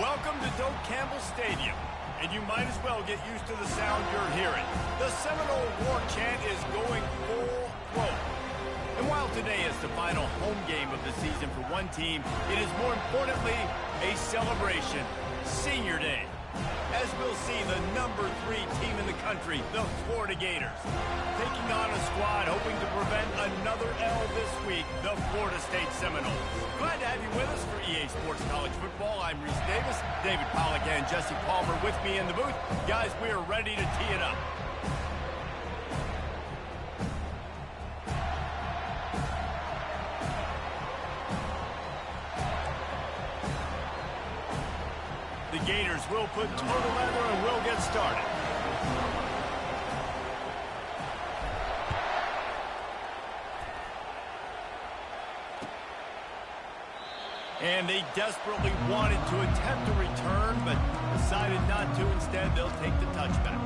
Welcome to Doak Campbell Stadium, and you might as well get used to the sound you're hearing. The Seminole War Chant is going full throat. And while today is the final home game of the season for one team, it is more importantly a celebration, Senior Day. As we'll see the number 3 team in the country, the Florida Gators, taking on a squad hoping to prevent another L this week, the Florida State Seminoles. Glad to have you with us for EA Sports College Football. I'm Reese Davis, David Pollack and Jesse Palmer with me in the booth. Guys, we are ready to tee it up. The Gators will put toe to leather and we'll get started. And they desperately wanted to attempt a return, but decided not to. Instead, they'll take the touchback.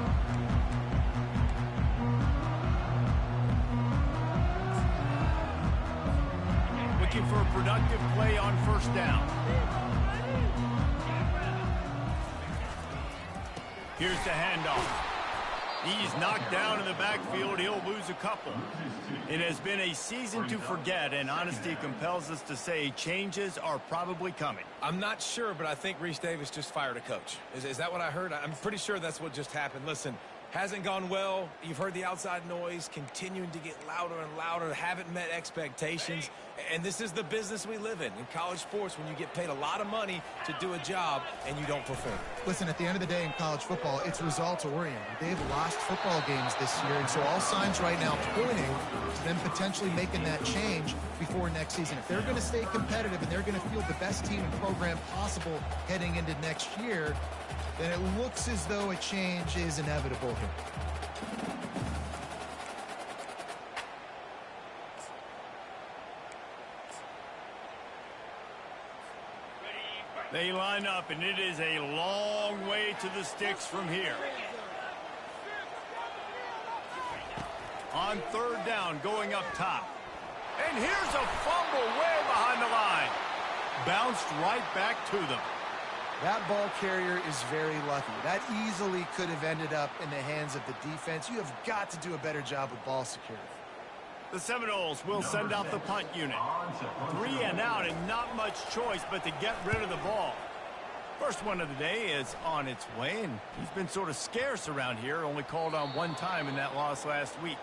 Looking for a productive play on first down. Here's the handoff. He's knocked down in the backfield. He'll lose a couple. It has been a season to forget, and honesty compels us to say changes are probably coming. I'm not sure, but I think Reese Davis just fired a coach. Is that what I heard? I'm pretty sure that's what just happened. Listen, hasn't gone well. You've heard the outside noise continuing to get louder and louder. Haven't met expectations. And this is the business we live in college sports, when you get paid a lot of money to do a job and you don't perform. Listen, at the end of the day in college football, it's results-oriented. They've lost football games this year, and so all signs right now pointing to them potentially making that change before next season. If they're going to stay competitive and they're going to field the best team and program possible heading into next year, then it looks as though a change is inevitable here. They line up, and it is a long way to the sticks from here. On third down, going up top. And here's a fumble way behind the line. Bounced right back to them. That ball carrier is very lucky. That easily could have ended up in the hands of the defense. You have got to do a better job with ball security. The Seminoles will send out the punt unit. 3 and out, and not much choice but to get rid of the ball. First one of the day is on its way, and he's been sort of scarce around here, only called on one time in that loss last week.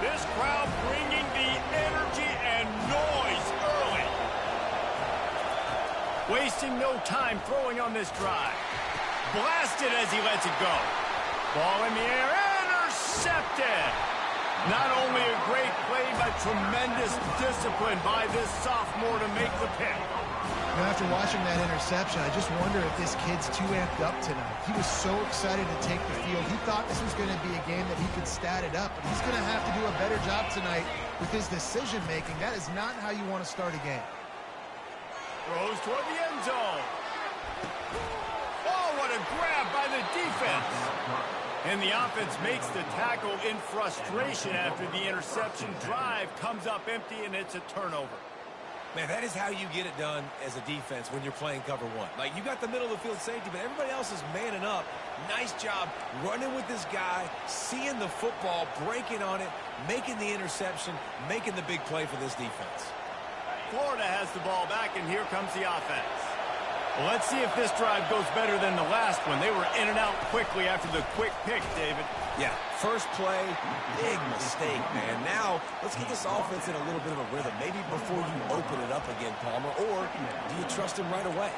This crowd bringing the energy and noise early. Wasting no time throwing on this drive. Blasted as he lets it go. Ball in the air, intercepted. Not only a great play, but tremendous discipline by this sophomore to make the pick. Now, after watching that interception, I just wonder if this kid's too amped up tonight. He was so excited to take the field. He thought this was going to be a game that he could stat it up, but he's going to have to do a better job tonight with his decision-making. That is not how you want to start a game. Throws toward the end zone. Oh, what a grab by the defense. And the offense makes the tackle in frustration after the interception. Drive comes up empty, and it's a turnover. Man, that is how you get it done as a defense when you're playing cover one. Like, you got the middle of the field safety, but everybody else is manning up. Nice job running with this guy, seeing the football, breaking on it, making the interception, making the big play for this defense. Florida has the ball back, and here comes the offense. Well, let's see if this drive goes better than the last one. They were in and out quickly after the quick pick, David. Yeah, first play, big mistake, man. Now, let's get this offense in a little bit of a rhythm. Maybe before you open it up again, Palmer, or do you trust him right away?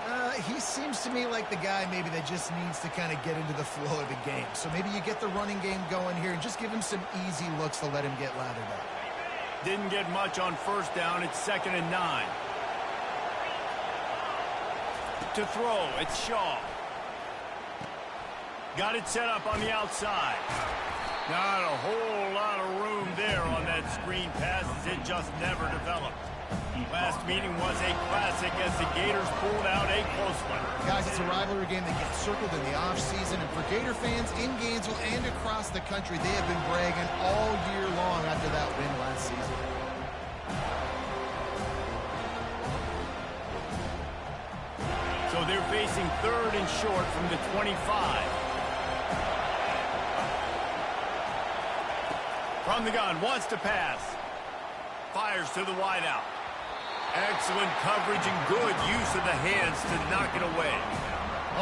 He seems to me like the guy maybe that just needs to kind of get into the flow of the game. So maybe you get the running game going here and just give him some easy looks to let him get lathered up. Didn't get much on first down. It's 2nd and 9. To throw, it's Shaw. Got it set up on the outside. Not a whole lot of room there. there on that screen pass as it just never developed. Last meeting was a classic as the Gators pulled out a close one. Guys, it's a rivalry game that gets circled in the offseason, and for Gator fans in Gainesville and across the country, they have been bragging all year long after that win last season. So they're facing 3rd and short from the 25. From the gun, wants to pass. Fires to the wideout. Excellent coverage and good use of the hands to knock it away.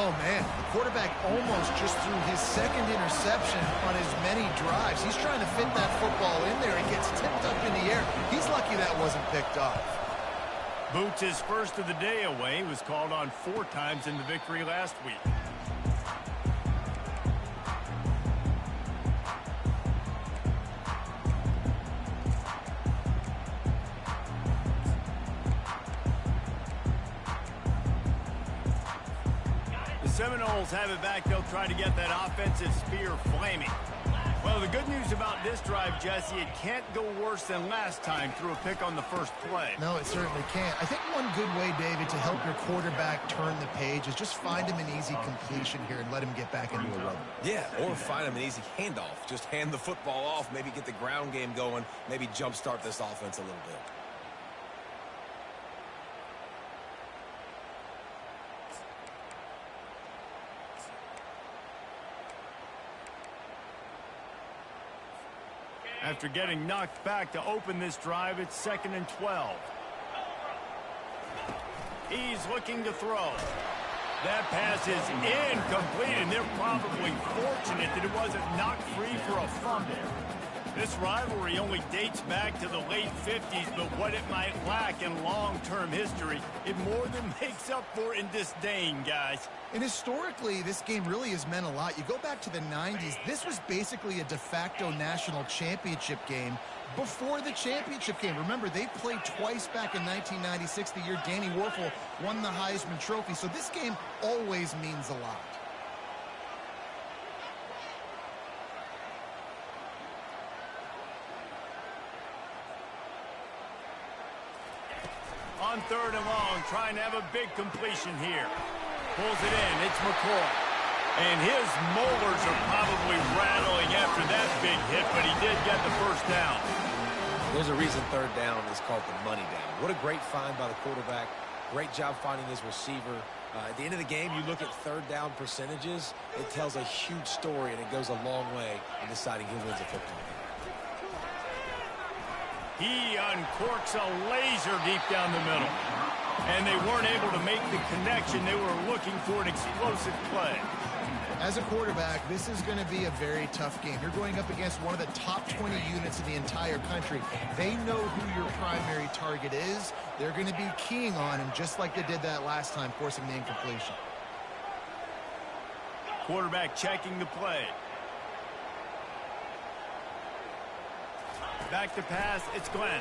Oh, man, the quarterback almost just threw his 2nd interception on as many drives. He's trying to fit that football in there. It gets tipped up in the air. He's lucky that wasn't picked off. Boots his first of the day away. He was called on 4 times in the victory last week. Seminoles have it back. They'll try to get that offensive spear flaming. Well, the good news about this drive, Jesse, it can't go worse than last time through a pick on the first play. No, it certainly can't. I think one good way, David, to help your quarterback turn the page is just find him an easy completion here and let him get back into a rhythm. Yeah, or find him an easy handoff. Just hand the football off, maybe get the ground game going, maybe jumpstart this offense a little bit. After getting knocked back to open this drive, it's 2nd and 12. He's looking to throw. That pass is incomplete, and they're probably fortunate that it wasn't knocked free for a fumble. This rivalry only dates back to the late 50s, but what it might lack in long-term history, it more than makes up for in disdain, guys. And historically, this game really has meant a lot. You go back to the 90s, this was basically a de facto national championship game before the championship game. Remember, they played twice back in 1996, the year Danny Werfel won the Heisman Trophy. So this game always means a lot. On 3rd and long, trying to have a big completion here. Pulls it in. It's McCoy. And his molars are probably rattling after that big hit, but he did get the first down. There's a reason 3rd down is called the money down. What a great find by the quarterback. Great job finding his receiver. At the end of the game, you look at 3rd down percentages. It tells a huge story, and it goes a long way in deciding who wins a football game. He uncorks a laser deep down the middle. And they weren't able to make the connection. They were looking for an explosive play. As a quarterback, this is going to be a very tough game. You're going up against one of the top 20 units in the entire country. They know who your primary target is. They're going to be keying on him just like they did that last time, forcing the incompletion. Quarterback checking the play. Back to pass, it's Glenn.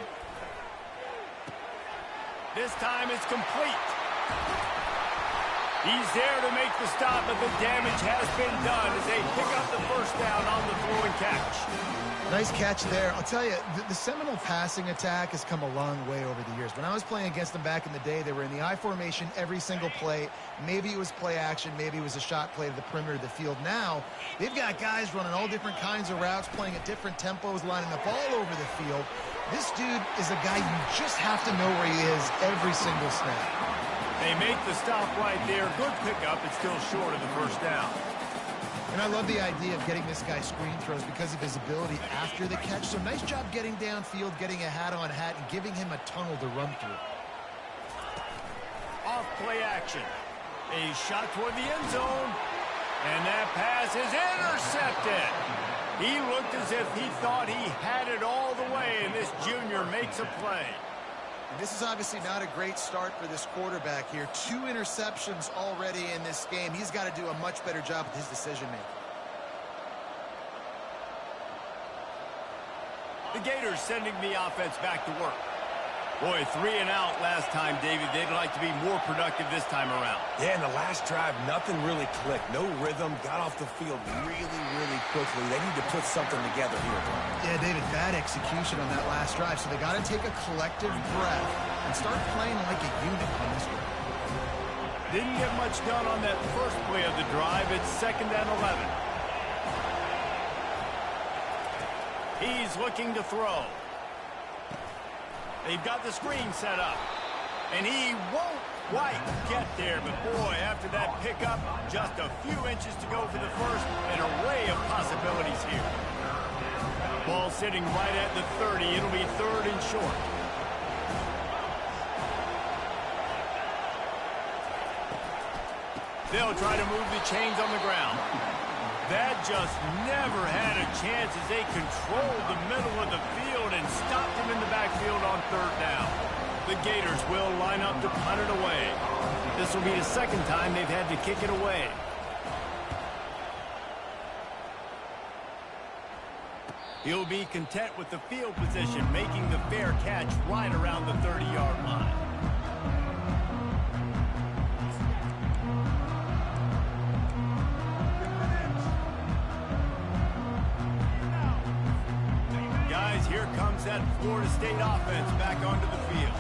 This time it's complete. He's there to make the stop, but the damage has been done as they pick up the first down on the throw and catch. Nice catch there. I'll tell you, the Seminole passing attack has come a long way over the years. When I was playing against them back in the day, they were in the I formation every single play. Maybe it was play action. Maybe it was a shot play to the perimeter of the field. Now, they've got guys running all different kinds of routes, playing at different tempos, lining up all over the field. This dude is a guy you just have to know where he is every single snap. They make the stop right there. Good pickup. It's still short of the first down. And I love the idea of getting this guy screen throws because of his ability after the catch. So nice job getting downfield, getting a hat-on-hat, and giving him a tunnel to run through. Off play action. A shot toward the end zone. And that pass is intercepted. He looked as if he thought he had it all the way, and this junior makes a play. This is obviously not a great start for this quarterback here. 2 interceptions already in this game. He's got to do a much better job with his decision-making. The Gators sending the offense back to work. Boy, 3 and out last time, David. They'd like to be more productive this time around. Yeah, in the last drive, nothing really clicked. No rhythm. Got off the field really quickly. They need to put something together here. Yeah, David, bad execution on that last drive. So they got to take a collective breath and start playing like a unit on this one. Didn't get much done on that first play of the drive. It's 2nd and 11. He's looking to throw. They've got the screen set up. And he won't quite get there. But, boy, after that pickup, just a few inches to go for the first. An array of possibilities here. Ball sitting right at the 30. It'll be 3rd and short. They'll try to move the chains on the ground. That just never had a chance as they controlled the middle of the field and stopped him in the backfield on 3rd down. The Gators will line up to punt it away. This will be the 2nd time they've had to kick it away. He'll be content with the field position, making the fair catch right around the 30-yard line. Here comes that Florida State offense back onto the field.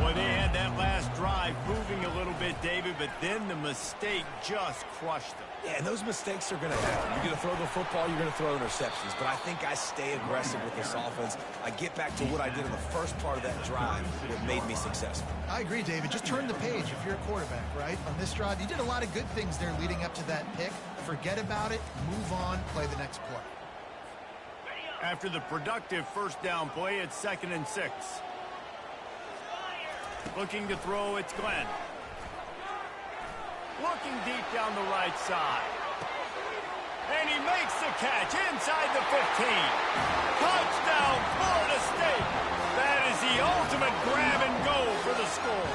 Boy, they had that last drive moving a little bit, David, but then the mistake just crushed them. Yeah, and those mistakes are going to happen. You're going to throw the football, you're going to throw interceptions. But I think I stay aggressive with this offense. I get back to what I did in the first part of that drive that made me successful. I agree, David. Just turn the page if you're a quarterback, right? On this drive, you did a lot of good things there leading up to that pick. Forget about it, move on, play the next play. After the productive first down play, it's 2nd and 6. Looking to throw, it's Glenn. Looking deep down the right side. And he makes the catch inside the 15. Touchdown, Florida State. That is the ultimate grab and go for the score.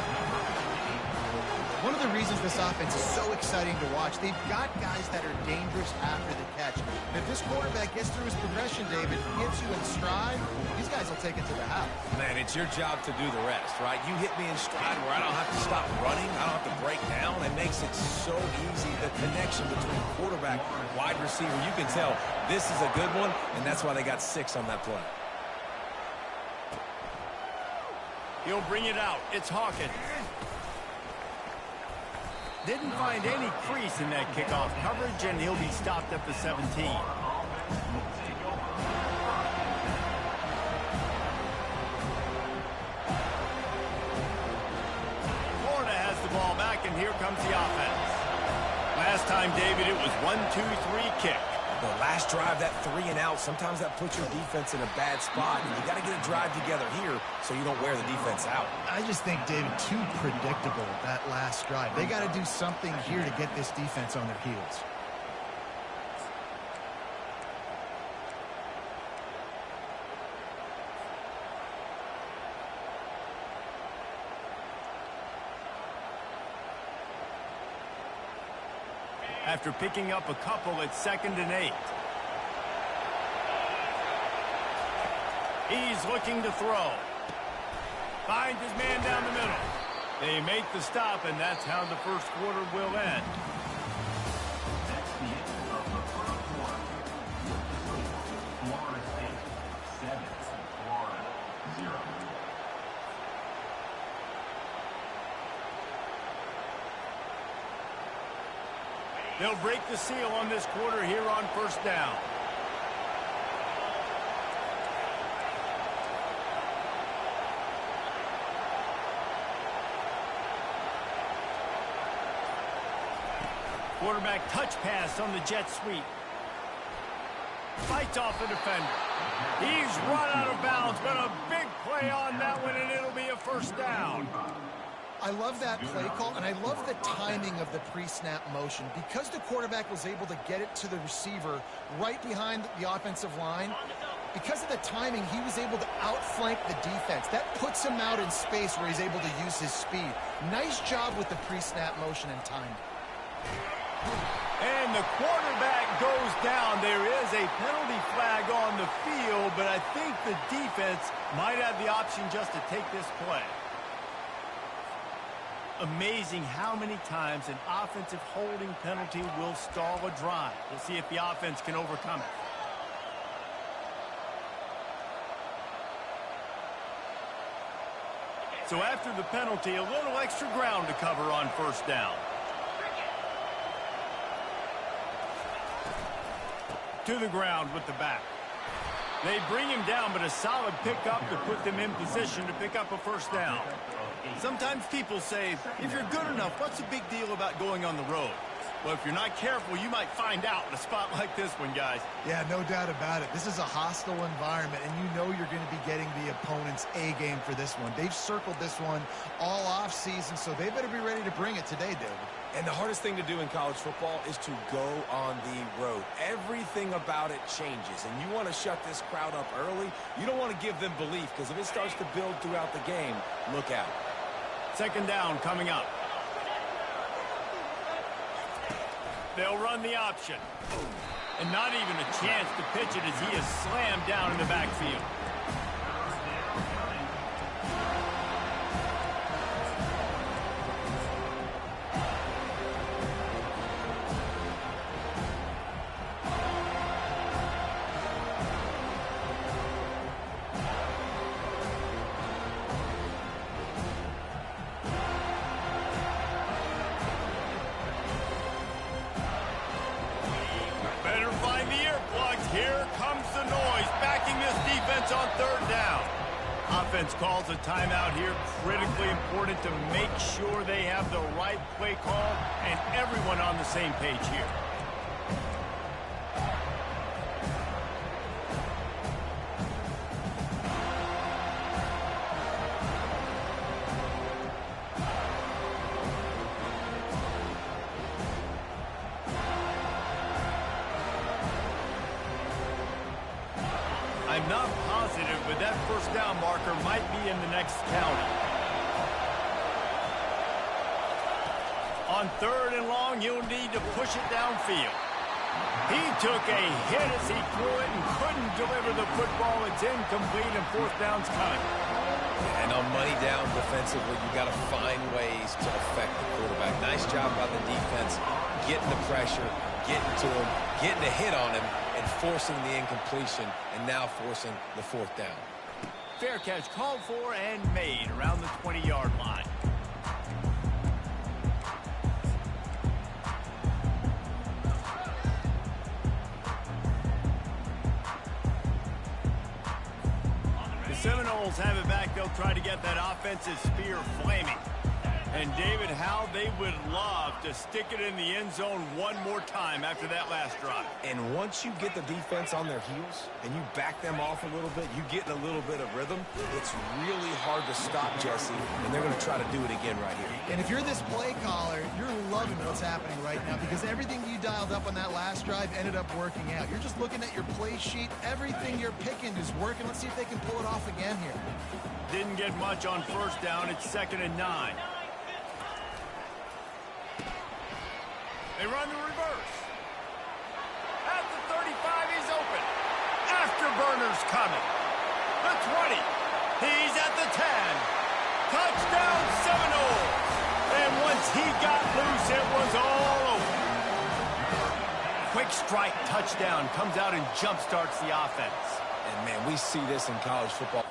One of the reasons this offense is so exciting to watch, they've got guys that are dangerous after the catch. And if this quarterback gets through his progression, David, gets you in stride, these guys will take it to the house. Man, it's your job to do the rest, right? You hit me in stride where I don't have to stop running, I don't have to break down. It makes it so easy. The connection between quarterback and wide receiver, you can tell this is a good one, and that's why they got 6 on that play. He'll bring it out. It's Hawkins. Didn't find any crease in that kickoff coverage, and he'll be stopped at the 17. Florida has the ball back, and here comes the offense. Last time, David, it was 1-2-3 kick. The last drive, that 3 and out, sometimes that puts your defense in a bad spot, and you got to get a drive together here so you don't wear the defense out. I just think, David, too predictable that last drive. They got to do something here to get this defense on their heels. After picking up a couple, it's 2nd and 8. He's looking to throw. Finds his man down the middle. They make the stop, and that's how the first quarter will end. That's the end of the first quarter. Florida State 7, Florida 0. They'll break the seal on this quarter here on 1st down. Quarterback touch pass on the jet sweep. Fights off the defender. He's run out of bounds, but a big play on that one, and it'll be a 1st down. I love that play call, and I love the timing of the pre-snap motion. Because the quarterback was able to get it to the receiver right behind the offensive line, because of the timing, he was able to outflank the defense. That puts him out in space where he's able to use his speed. Nice job with the pre-snap motion and timing. And the quarterback goes down. There is a penalty flag on the field, but I think the defense might have the option just to take this play. Amazing how many times an offensive holding penalty will stall a drive. We'll see if the offense can overcome it. So after the penalty, a little extra ground to cover on first down. To the ground with the back. They bring him down, but a solid pickup to put them in position to pick up a first down. Sometimes people say, if you're good enough, what's the big deal about going on the road? Well, if you're not careful, you might find out in a spot like this one, guys. Yeah, no doubt about it. This is a hostile environment, and you know you're going to be getting the opponent's A game for this one. They've circled this one all off season, so they better be ready to bring it today, David. And the hardest thing to do in college football is to go on the road. Everything about it changes, and you want to shut this crowd up early. You don't want to give them belief, because if it starts to build throughout the game, look out. Second down coming up. They'll run the option. And not even a chance to pitch it as he is slammed down in the backfield. Here comes the noise, backing this defense on third down. Offense calls a timeout here. Critically important to make sure they have the right play call and everyone on the same page here. I'm not positive, but that first down marker might be in the next county. On third and long, you'll need to push it downfield. He took a hit as he threw it and couldn't deliver the football. It's incomplete and fourth down's coming. And on money down defensively, you got to find ways to affect the quarterback. Nice job by the defense, getting the pressure, getting to him, getting a hit on him, and forcing the incompletion, and now forcing the fourth down. Fair catch called for and made around the 20-yard line. The Seminoles have it back. They'll try to get that offensive spear flaming. And, David, how they would love to stick it in the end zone one more time after that last drive. And once you get the defense on their heels and you back them off a little bit, you get in a little bit of rhythm, it's really hard to stop, Jesse, and they're going to try to do it again right here. And if you're this play caller, you're loving what's happening right now because everything you dialed up on that last drive ended up working out. You're just looking at your play sheet. Everything you're picking is working. Let's see if they can pull it off again here. Didn't get much on first down. It's 2nd and 9. They run the reverse. At the 35, he's open. Afterburner's coming. The 20. He's at the 10. Touchdown Seminoles. And once he got loose, it was all over. Quick strike touchdown comes out and jump-starts the offense. And, man, we see this in college football.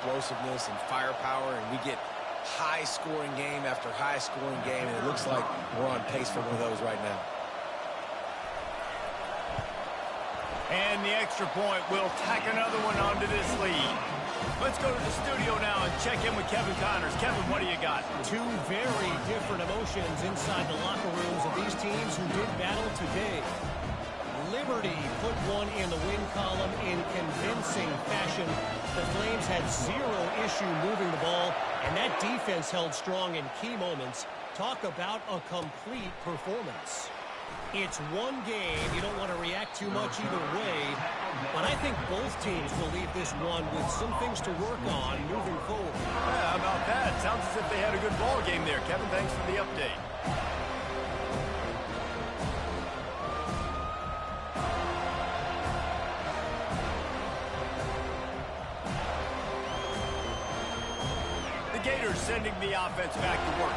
Explosiveness and firepower, and we get high-scoring game after high-scoring game, and it looks like we're on pace for one of those right now. And the extra point will tack another one onto this lead. Let's go to the studio now and check in with Kevin Connors. Kevin, what do you got? Two very different emotions inside the locker rooms of these teams who did battle today. Liberty put one in the win column in convincing fashion. The Flames had zero issue moving the ball, and that defense held strong in key moments. Talk about a complete performance. It's one game. You don't want to react too much either way. But I think both teams will leave this one with some things to work on moving forward. Yeah, how about that? Sounds as if they had a good ball game there. Kevin, thanks for the update. The Gators sending the offense back to work.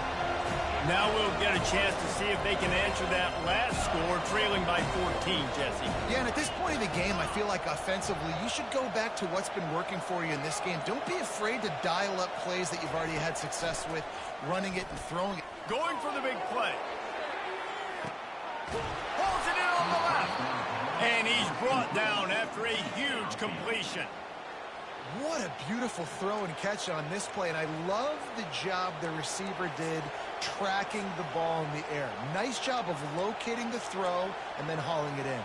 Now we'll get a chance to see if they can answer that last score, trailing by 14, Jesse. Yeah, and at this point of the game, I feel like offensively, you should go back to what's been working for you in this game. Don't be afraid to dial up plays that you've already had success with, running it and throwing it. Going for the big play. Pulls it in on the left. And he's brought down after a huge completion. What a beautiful throw and catch on this play, and I love the job the receiver did tracking the ball in the air. Nice job of locating the throw and then hauling it in.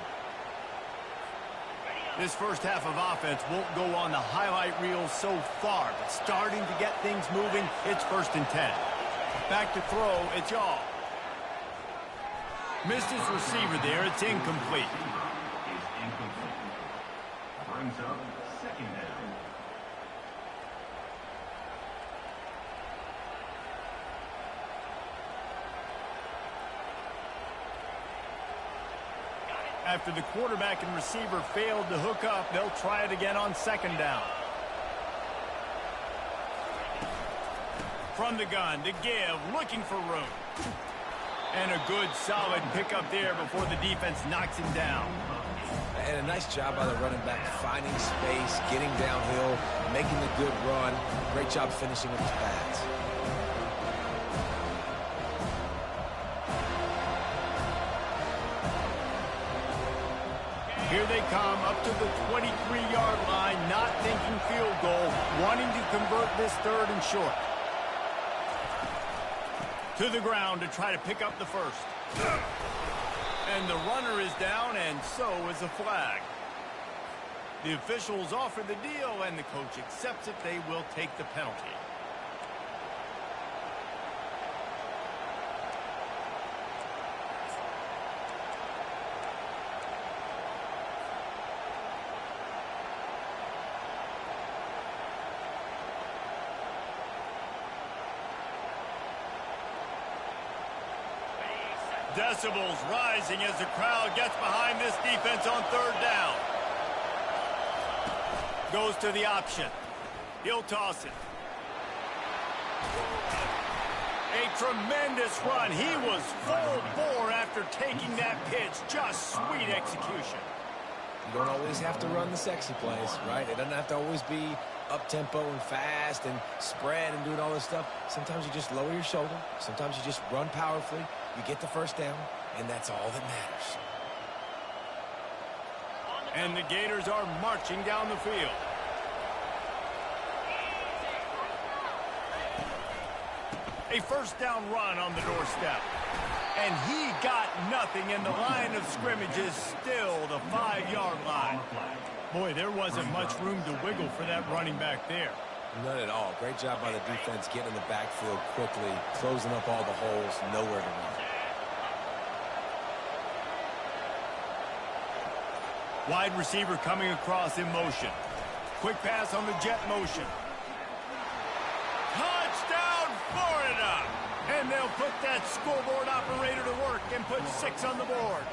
This first half of offense won't go on the highlight reel so far, but starting to get things moving, it's 1st and 10. Back to throw, it's y'all. Missed his receiver there, it's incomplete. Is incomplete. Brings up 2nd down. After the quarterback and receiver failed to hook up, they'll try it again on 2nd down. From the gun to give, looking for room. And a good, solid pickup there before the defense knocks him down. And a nice job by the running back, finding space, getting downhill, making the good run. Great job finishing with his pads. Here they come up to the 23-yard line, not thinking field goal, wanting to convert this 3rd and short. To the ground to try to pick up the first. And the runner is down, and so is a flag. The officials offer the deal, and the coach accepts it. They will take the penalty. Decibels rising as the crowd gets behind this defense on 3rd down. Goes to the option. He'll toss it. A tremendous run. He was full bore after taking that pitch. Just sweet execution. You don't always have to run the sexy plays, right? It doesn't have to always be up-tempo and fast and spread and doing all this stuff. Sometimes you just lower your shoulder. Sometimes you just run powerfully. You get the 1st down, and that's all that matters. And the Gators are marching down the field. A 1st down run on the doorstep. And he got nothing, and the line of scrimmage is still the 5-yard line. Boy, there wasn't much room to wiggle for that running back there. None at all. Great job by the defense getting in the backfield quickly, closing up all the holes, nowhere to run. Wide receiver coming across in motion. Quick pass on the jet motion. Touchdown, Florida! And they'll put that scoreboard operator to work and put 6 on the board.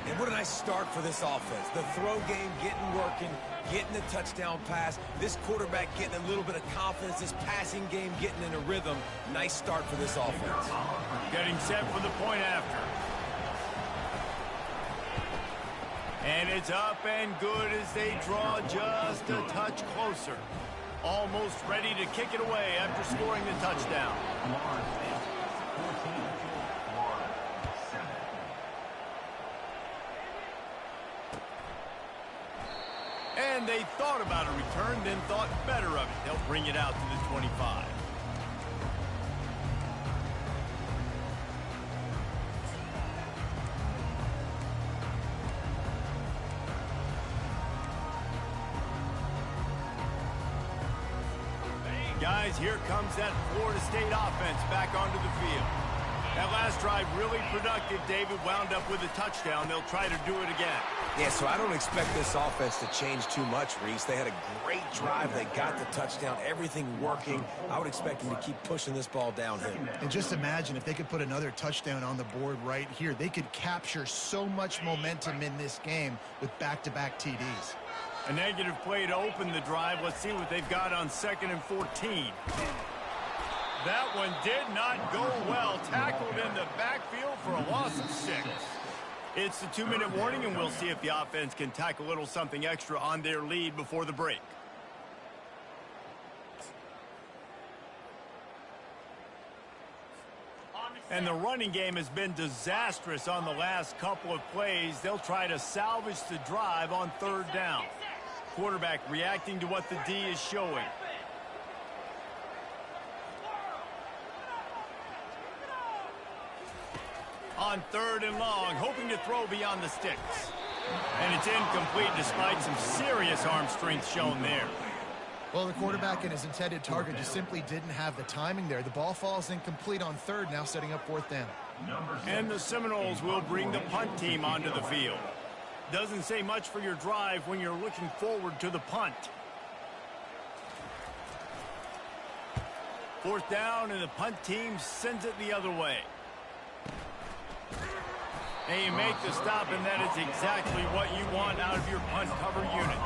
And what a nice start for this offense. The throw game getting working, getting the touchdown pass. This quarterback getting a little bit of confidence. This passing game getting in a rhythm. Nice start for this offense. Getting set for the point after. And it's up and good as they draw just a touch closer. Almost ready to kick it away after scoring the touchdown. And they thought about a return, then thought better of it. They'll bring it out to the 25. Guys, here comes that Florida State offense back onto the field. That last drive really productive. David wound up with a touchdown. They'll try to do it again. Yeah, so I don't expect this offense to change too much, Reese. They had a great drive. They got the touchdown. Everything working. I would expect them to keep pushing this ball downhill. And just imagine if they could put another touchdown on the board right here. They could capture so much momentum in this game with back-to-back TDs. A negative play to open the drive. Let's see what they've got on 2nd and 14. That one did not go well. Tackled in the backfield for a loss of 6. It's the 2-minute warning, and we'll see if the offense can tack a little something extra on their lead before the break. And the running game has been disastrous on the last couple of plays. They'll try to salvage the drive on 3rd down. Quarterback reacting to what the D is showing. On 3rd and long, hoping to throw beyond the sticks. And it's incomplete despite some serious arm strength shown there. Well, the quarterback and his intended target just simply didn't have the timing there. The ball falls incomplete on 3rd, now setting up 4th down. And the Seminoles will bring the punt team onto the field. Doesn't say much for your drive when you're looking forward to the punt. 4th down, and the punt team sends it the other way. And you make the stop, and that is exactly what you want out of your punt cover unit.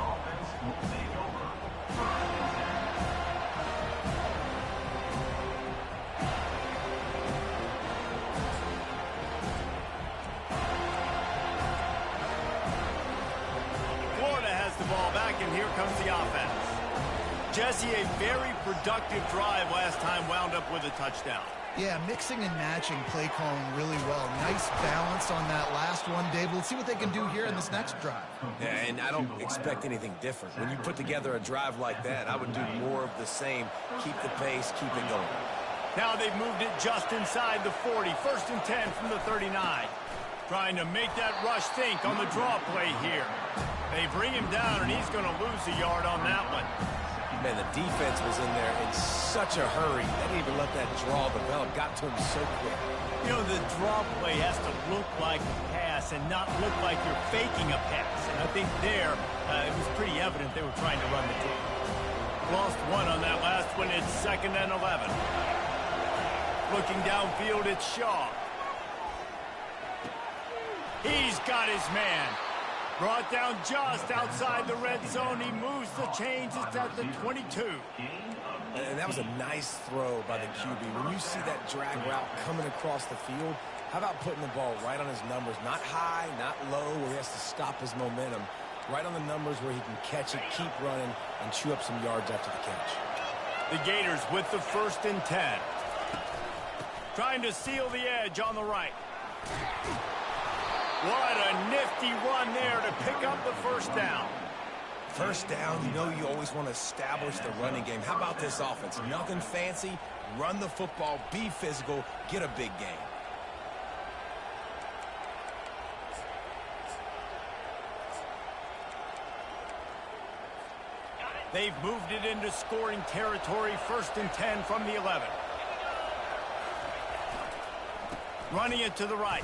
Florida has the ball back, and here comes the offense. Jesse, a very productive drive last time, wound up with a touchdown. Yeah, mixing and matching play calling really well. Nice balance on that last one, Dave. Let's see what they can do here in this next drive. Yeah, and I don't expect anything different. When you put together a drive like that, I would do more of the same. Keep the pace, keep it going. Now they've moved it just inside the 40. 1st and 10 from the 39. Trying to make that rush think on the draw play here. They bring him down, and he's going to lose a yard on that one. Man, the defense was in there in such a hurry. They didn't even let that draw develop. Got to him so quick. You know, the draw play has to look like a pass and not look like you're faking a pass. And I think there, it was pretty evident they were trying to run the draw. Lost one on that last one. It's 2nd and 11. Looking downfield, it's Shaw. He's got his man. Brought down just outside the red zone. He moves the chains. It's at the 22. And that was a nice throw by the QB. When you see that drag route coming across the field, how about putting the ball right on his numbers? Not high, not low, where he has to stop his momentum. Right on the numbers where he can catch it, keep running, and chew up some yards after the catch. The Gators with the 1st and 10. Trying to seal the edge on the right. What a nifty run there to pick up the 1st down. 1st down, you know you always want to establish the running game. How about this offense? Nothing fancy. Run the football, be physical, get a big gain. They've moved it into scoring territory. 1st and 10 from the 11. Running it to the right.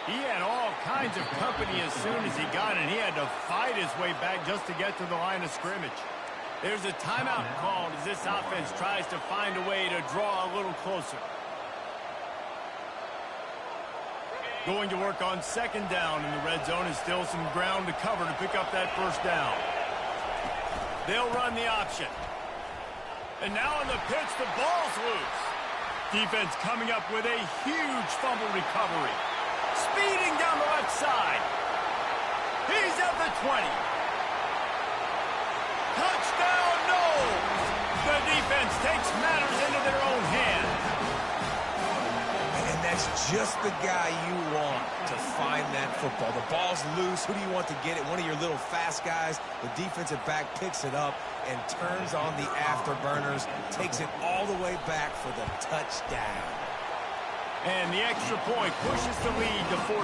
He had all kinds of company as soon as he got it. He had to fight his way back just to get to the line of scrimmage. There's a timeout called as this offense tries to find a way to draw a little closer. Going to work on 2nd down in the red zone, and still some ground to cover to pick up that 1st down. They'll run the option. And now on the pitch, the ball's loose. Defense coming up with a huge fumble recovery. Speeding down the left side. He's at the 20. Touchdown, no! The defense takes matters into their own hands. And that's just the guy you want to find that football. The ball's loose. Who do you want to get it? One of your little fast guys. The defensive back picks it up and turns on the afterburners. Takes it all the way back for the touchdown. And the extra point pushes the lead to 14.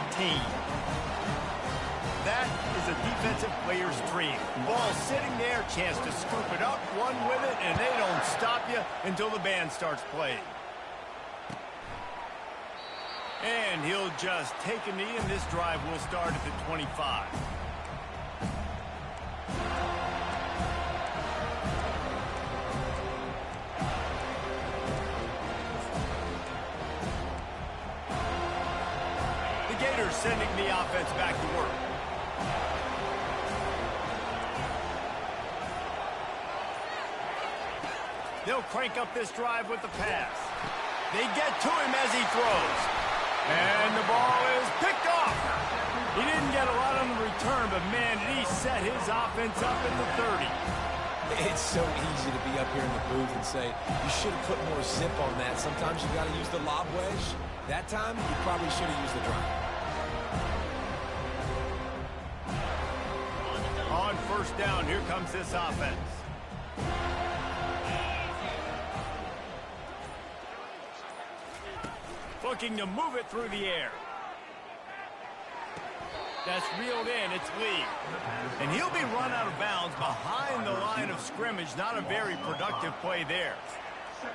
That is a defensive player's dream. Ball sitting there, chance to scoop it up, run with it, and they don't stop you until the band starts playing. And he'll just take a knee, and this drive will start at the 25. The Gators sending the offense back to work. They'll crank up this drive with the pass. They get to him as he throws. And the ball is picked off. He didn't get a lot on the return, but, man, did he set his offense up in the 30. It's so easy to be up here in the booth and say, you should have put more zip on that. Sometimes you got to use the lob wedge. That time, you probably should have used the drive. On first down, here comes this offense. Looking to move it through the air. That's reeled in. It's Lee. And he'll be run out of bounds behind the line of scrimmage. Not a very productive play there.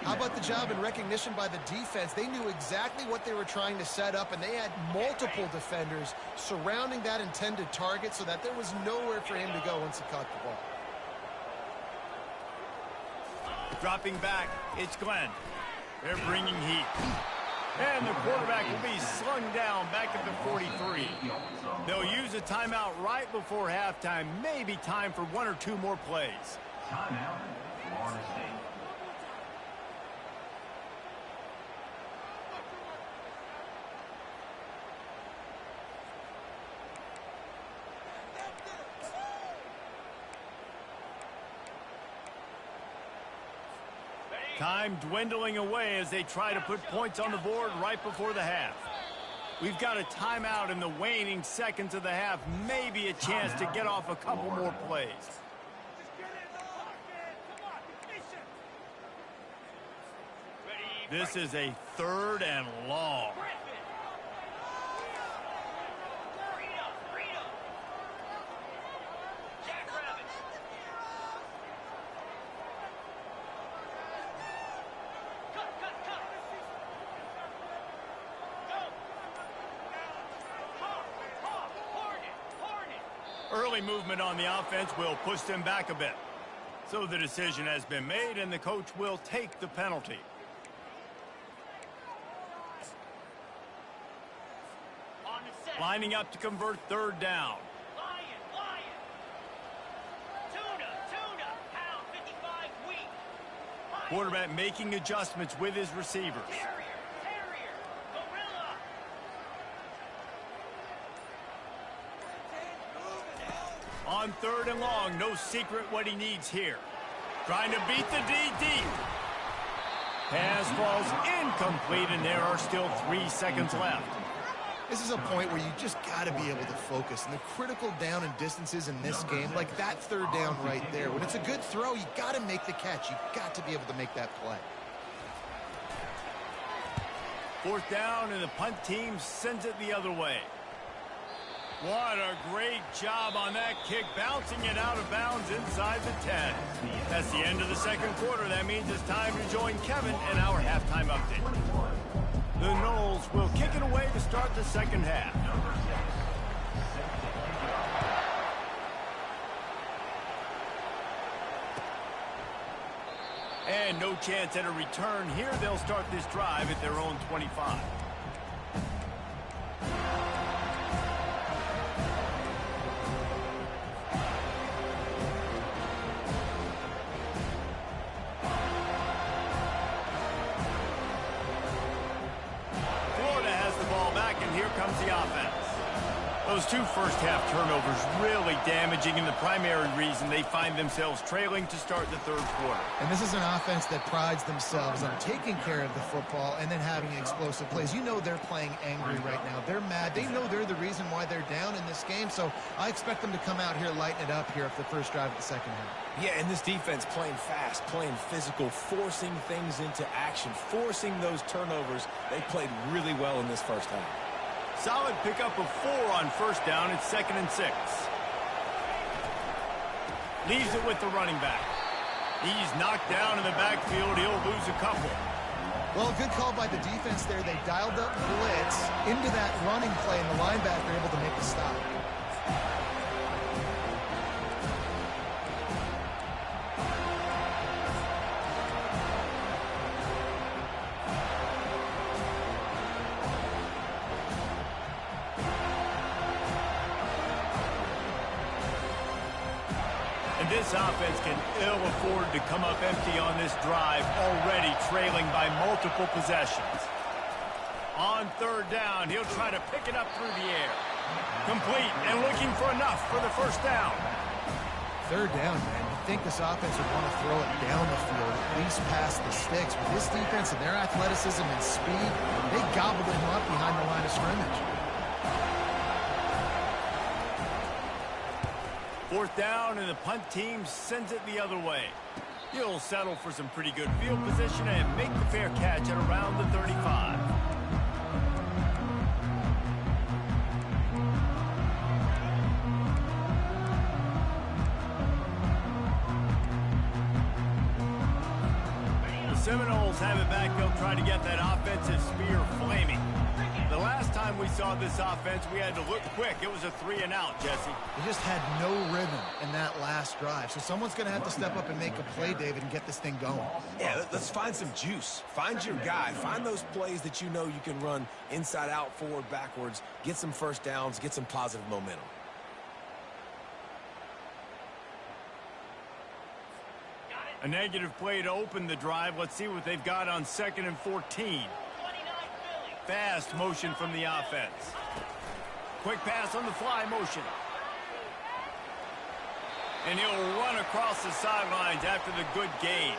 How about the job and recognition by the defense? They knew exactly what they were trying to set up, and they had multiple defenders surrounding that intended target so that there was nowhere for him to go once he caught the ball. Dropping back, it's Glenn. They're bringing heat. And the quarterback will be slung down back at the 43. They'll use a timeout right before halftime. Maybe time for one or two more plays. Timeout, Florida State. Time dwindling away as they try to put points on the board right before the half. We've got a timeout in the waning seconds of the half. Maybe a chance to get off a couple more plays. This is a 3rd and long. Early movement on the offense will push them back a bit. So the decision has been made, and the coach will take the penalty. Lining up to convert 3rd down. Quarterback making adjustments with his receivers. On 3rd and long, no secret what he needs here. Trying to beat the D deep. Pass falls incomplete, and there are still 3 seconds left. This is a point where you just got to be able to focus. And the critical down and distances in this game, like that 3rd down right there, when it's a good throw, you got to make the catch. You've got to be able to make that play. 4th down, and the punt team sends it the other way. What a great job on that kick, bouncing it out of bounds inside the 10. That's the end of the 2nd quarter. That means it's time to join Kevin in our halftime update. The Noles will kick it away to start the 2nd half. And no chance at a return here. They'll start this drive at their own 25. Comes the offense. Those 2 first-half turnovers really damaging, and the primary reason they find themselves trailing to start the 3rd quarter. And this is an offense that prides themselves on taking care of the football and then having explosive plays. You know they're playing angry right now. They're mad. They know they're the reason why they're down in this game, so I expect them to come out here, lighten it up here for the first drive of the 2nd half. Yeah, and this defense playing fast, playing physical, forcing things into action, forcing those turnovers. They played really well in this first half. Solid pickup of 4 on 1st down. It's 2nd and 6. Leaves it with the running back. He's knocked down in the backfield. He'll lose a couple. Well, a good call by the defense there. They dialed up blitz into that running play, and the linebacker able to make the stop. And this offense can ill afford to come up empty on this drive, already trailing by multiple possessions. On third down, he'll try to pick it up through the air. Complete and looking for enough for the first down. Third down, man. You'd think this offense would want to throw it down the field, at least past the sticks. With this defense and their athleticism and speed, they gobbled him up behind the line of scrimmage. Fourth down, and the punt team sends it the other way. He'll settle for some pretty good field position and make the fair catch at around the 35. The Seminoles have it back. They'll try to get that offensive spear flaming. The last time we saw this offense, we had to look quick. It was a 3-and-out, Jesse. They just had no rhythm in that last drive. So someone's going to have to step up and make a play, David, and get this thing going. Yeah, let's find some juice. Find your guy. Find those plays that you know you can run inside out, forward, backwards. Get some first downs. Get some positive momentum. A negative play to open the drive. Let's see what they've got on 2nd and 14. Fast motion from the offense. Quick pass on the fly motion. And he'll run across the sidelines after the good gain.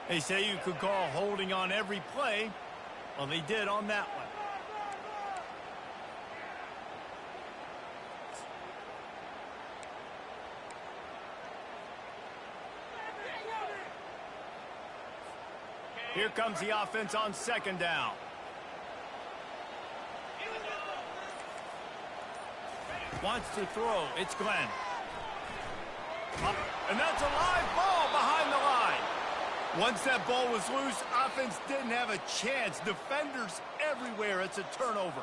They say you could call holding on every play. Well, they did on that one. Here comes the offense on 2nd down. Wants to throw. It's Glenn. And that's a live ball behind the line. Once that ball was loose, offense didn't have a chance. Defenders everywhere. It's a turnover.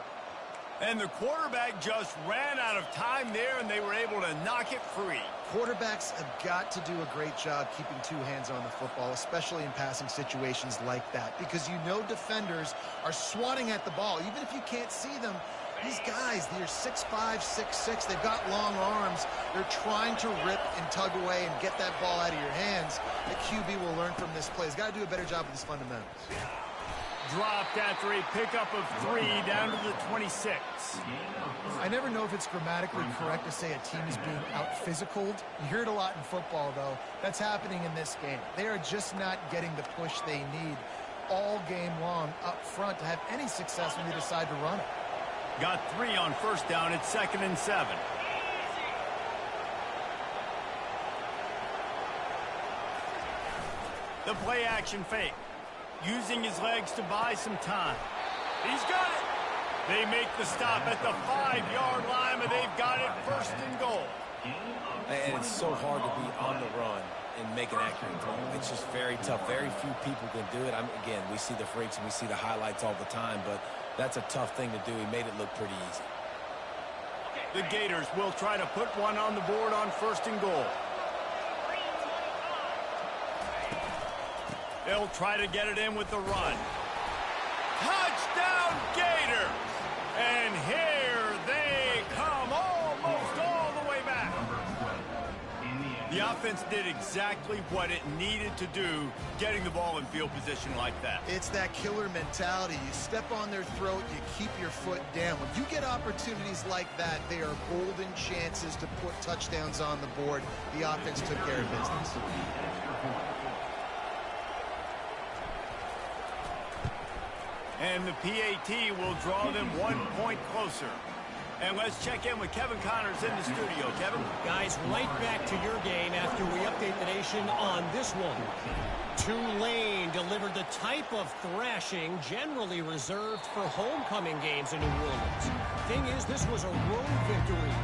And the quarterback just ran out of time there, and they were able to knock it free. Quarterbacks have got to do a great job keeping two hands on the football, especially in passing situations like that, because you know defenders are swatting at the ball. Even if you can't see them, these guys, they're 6'5", 6'6", they've got long arms. They're trying to rip and tug away and get that ball out of your hands. The QB will learn from this play. He's got to do a better job with his fundamentals. Dropped after a pickup of 3 down to the 26. I never know if it's grammatically correct to say a team is being out-physicaled. You hear it a lot in football, though. That's happening in this game. They are just not getting the push they need all game long up front to have any success when they decide to run it. Got 3 on 1st down. It's 2nd and 7. The play action fake. Using his legs to buy some time. He's got it. They make the stop at the 5-yard line, and they've got it 1st and goal. And it's so hard to be on the run and make an accurate throw. It's just very tough. Very few people can do it. Again, we see the freaks and we see the highlights all the time, but that's a tough thing to do. He made it look pretty easy. The Gators will try to put one on the board on 1st and goal. They'll try to get it in with the run. Touchdown, Gators! And here they come, almost all the way back. The offense did exactly what it needed to do, getting the ball in field position like that. It's that killer mentality. You step on their throat, you keep your foot down. When you get opportunities like that, they are golden chances to put touchdowns on the board. The offense took care of business. And the PAT will draw them 1 point closer. And let's check in with Kevin Connors in the studio. Kevin? Guys, right back to your game after we update the nation on this one. Tulane delivered the type of thrashing generally reserved for homecoming games in New Orleans. Thing is, this was a road victory,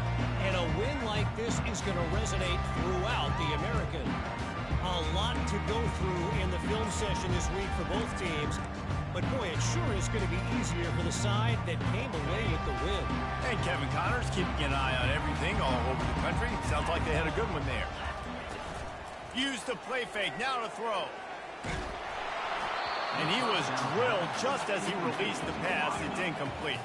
and a win like this is going to resonate throughout the American. A lot to go through in the film session this week for both teams. But, boy, it sure is going to be easier for the side that came away with the win. And Kevin Connors keeping an eye on everything all over the country. Sounds like they had a good one there. Use the play fake, now to throw. And he was drilled just as he released the pass. It's incomplete.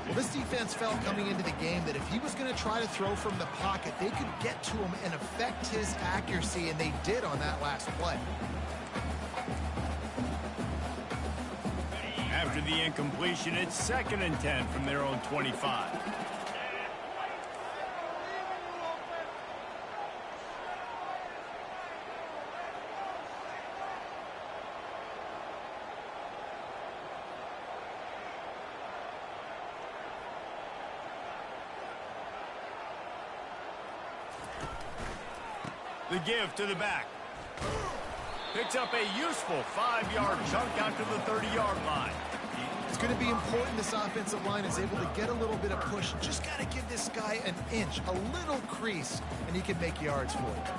Well, this defense felt coming into the game that if he was going to try to throw from the pocket, they could get to him and affect his accuracy, and they did on that last play. After the incompletion, it's 2nd and 10 from their own 25. The give to the back. Picks up a useful 5-yard chunk out to the 30-yard line. It's going to be important this offensive line is able to get a little bit of push. Just got to give this guy an inch, a little crease, and he can make yards for it.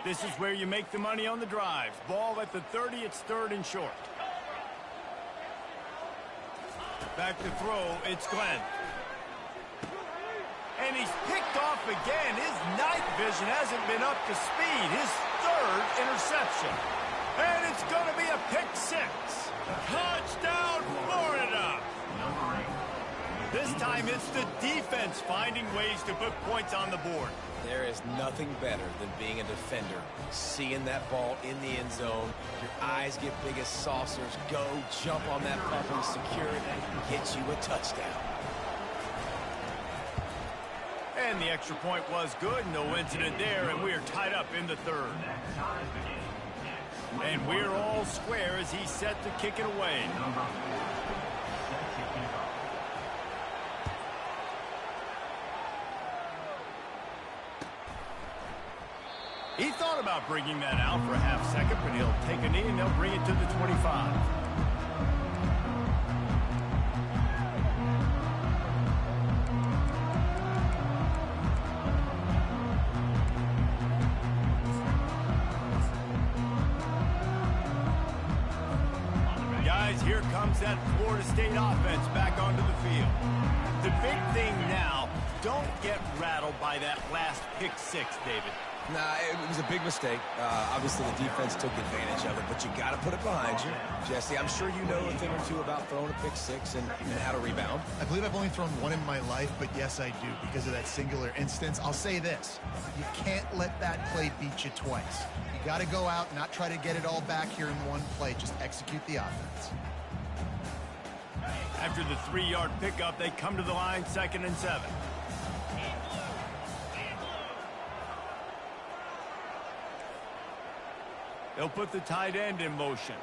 This is where you make the money on the drives. Ball at the 30, it's 3rd and short. Back to throw, it's Glenn. And he's picked off again. His night vision hasn't been up to speed. His 3rd interception. And it's going to be a pick 6. Touchdown, Florida! This time it's the defense finding ways to put points on the board. There is nothing better than being a defender. Seeing that ball in the end zone, your eyes get big as saucers. Go, jump on that puppy, secure it, and get you a touchdown. And the extra point was good. No incident there, and we are tied up in the 3rd. And we're all square as he's set to kick it away. He thought about bringing that out for a half second, but he'll take a knee and they'll bring it to the 25. Guys, here comes that Florida State offense back onto the field. The big thing now, don't get rattled by that last pick 6, David. Nah, it was a big mistake. Obviously, the defense took advantage of it, but you got to put it behind you. Jesse, I'm sure you know a thing or two about throwing a pick 6 and how to rebound. I believe I've only thrown one in my life, but yes, I do. Because of that singular instance, I'll say this. You can't let that play beat you twice. You got to go out and not try to get it all back here in one play. Just execute the offense. After the 3-yard pickup, they come to the line, 2nd and 7. They'll put the tight end in motion.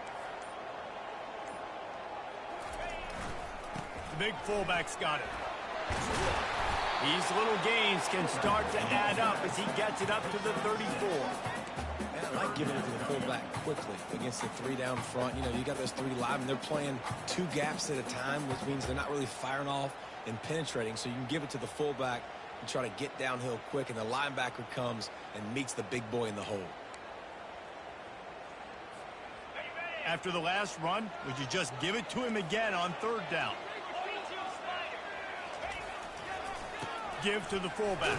The big fullback's got it. These little gains can start to add up as he gets it up to the 34. Man, I like giving it to the fullback quickly against the 3 down front. You know, you got those 3 live, and they're playing 2 gaps at a time, which means they're not really firing off and penetrating. So you can give it to the fullback and try to get downhill quick, and the linebacker comes and meets the big boy in the hole. After the last run, would you just give it to him again on 3rd down? Give to the fullback.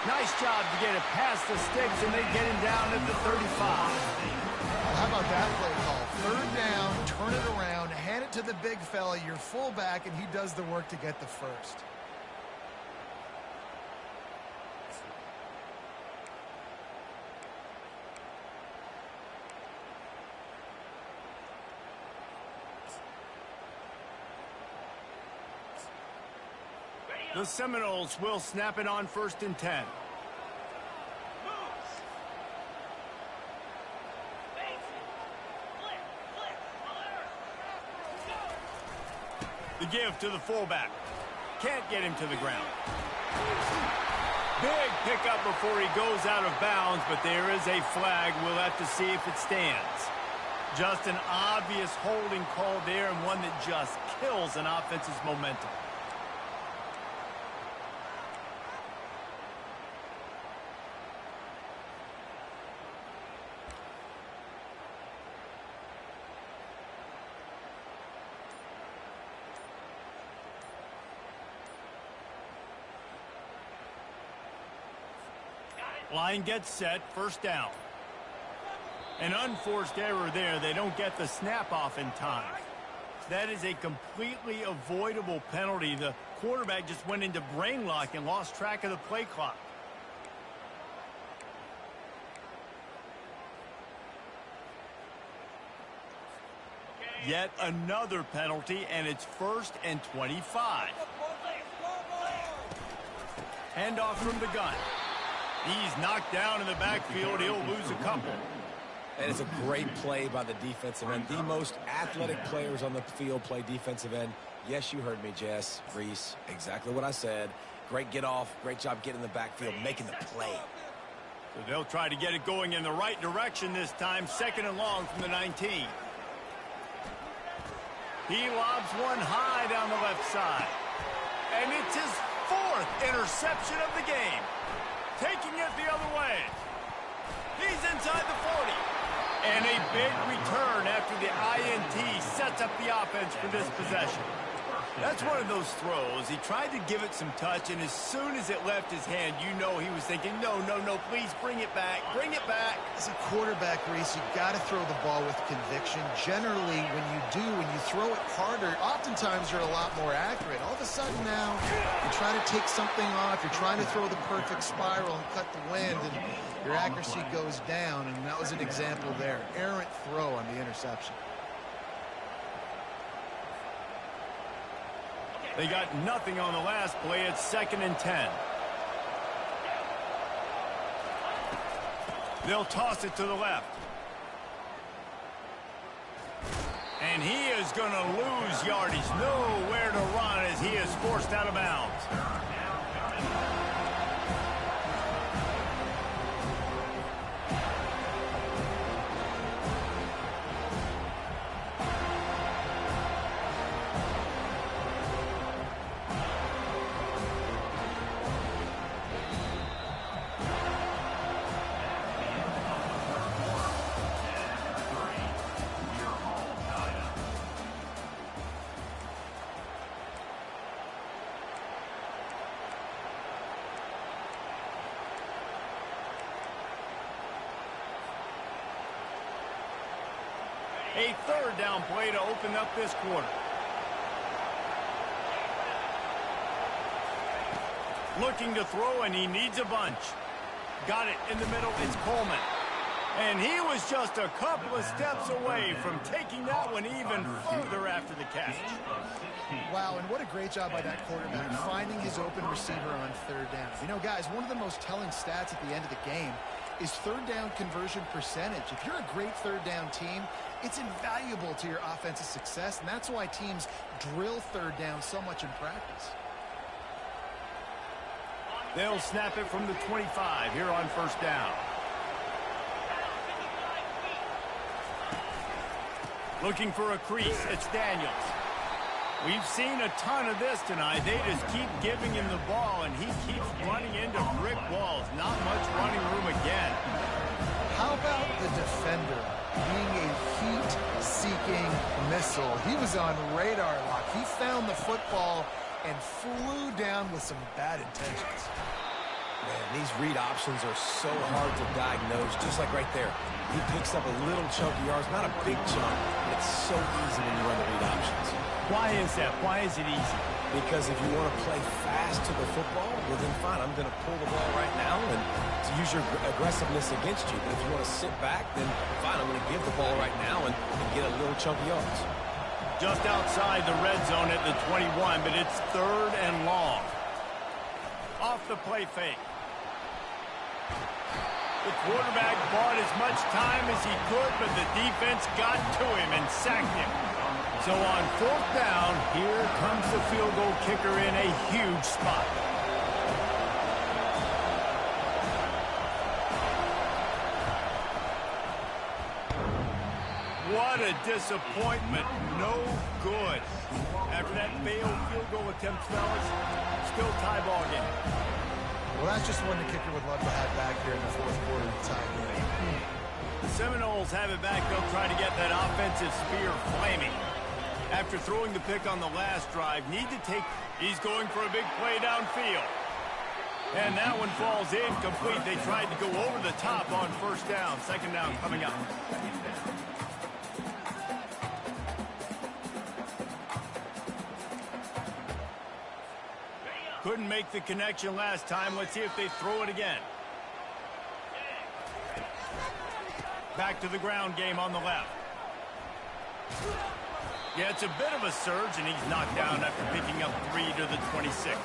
Nice job to get it past the sticks, and they get him down at the 35. Well, how about that play call? 3rd down, turn it around, hand it to the big fella, your fullback, and he does the work to get the 1st. The Seminoles will snap it on 1st and 10. The give to the fullback. Can't get him to the ground. Big pickup before he goes out of bounds, but there is a flag. We'll have to see if it stands. Just an obvious holding call there, and one that just kills an offense's momentum. Line gets set, first down. An unforced error there. They don't get the snap off in time. That is a completely avoidable penalty. The quarterback just went into brain lock and lost track of the play clock. Yet another penalty, and it's 1st and 25. Handoff from the gun. He's knocked down in the backfield. He'll lose a couple. And it's a great play by the defensive end. The most athletic players on the field play defensive end. Yes, you heard me, Jess, Reese. Exactly what I said. Great get off. Great job getting in the backfield, making the play. So they'll try to get it going in the right direction this time. 2nd and long from the 19. He lobs one high down the left side. And it's his 4th interception of the game. Taking it the other way. He's inside the 40. And a big return after the INT sets up the offense for this possession. That's one of those throws. He tried to give it some touch, and as soon as it left his hand, you know he was thinking, no, no, no, please bring it back. Bring it back. As a quarterback, Reese, you got to throw the ball with conviction. Generally, when you throw it harder, oftentimes you're a lot more accurate. All of a sudden now, you try to take something off. You're trying to throw the perfect spiral and cut the wind, and your accuracy goes down, and that was an example there. Errant throw on the interception. They got nothing on the last play. It's 2nd and 10. They'll toss it to the left. And he is going to lose yardage. Nowhere to run as he is forced out of bounds. A 3rd down play to open up this quarter. Looking to throw, and he needs a bunch. Got it in the middle. It's Coleman. And he was just a couple of steps away from taking that one even further after the catch. Wow, and what a great job by that quarterback, finding his open receiver on 3rd down. You know, guys, one of the most telling stats at the end of the game is 3rd down conversion percentage. If you're a great 3rd down team, it's invaluable to your offensive success, and that's why teams drill 3rd down so much in practice. They'll snap it from the 25 here on 1st down. Looking for a crease. It's Daniels. We've seen a ton of this tonight. They just keep giving him the ball, and he keeps running into brick walls. Not much running room again. How about the defender being a heat-seeking missile? He was on radar lock. He found the football and flew down with some bad intentions. Man, these read options are so hard to diagnose, just like right there. He picks up a little chunk of yards, not a big chunk, but it's so easy when you run the read options. Why is that? Why is it easy? Because if you want to play fast to the football, well then fine, I'm going to pull the ball right now and to use your aggressiveness against you. But if you want to sit back, then fine, I'm going to give the ball right now and get a little chunk of yards. Just outside the red zone at the 21, but it's 3rd and long. Off the play fake. The quarterback bought as much time as he could, but the defense got to him and sacked him. So on 4th down, here comes the field goal kicker in a huge spot. What a disappointment. No good. After that failed field goal attempt, fellas, still tie ball game. Well, that's just one the kicker would love to have back here in the 4th quarter to tie game. The Seminoles have it back. They'll try to get that offensive spear flaming. After throwing the pick on the last drive, he's going for a big play downfield. And that one falls incomplete. They tried to go over the top on first down. Second down coming up. Couldn't make the connection last time. Let's see if they throw it again. Back to the ground game on the left. Yeah, it's a bit of a surge, and he's knocked down after picking up 3 to the 26.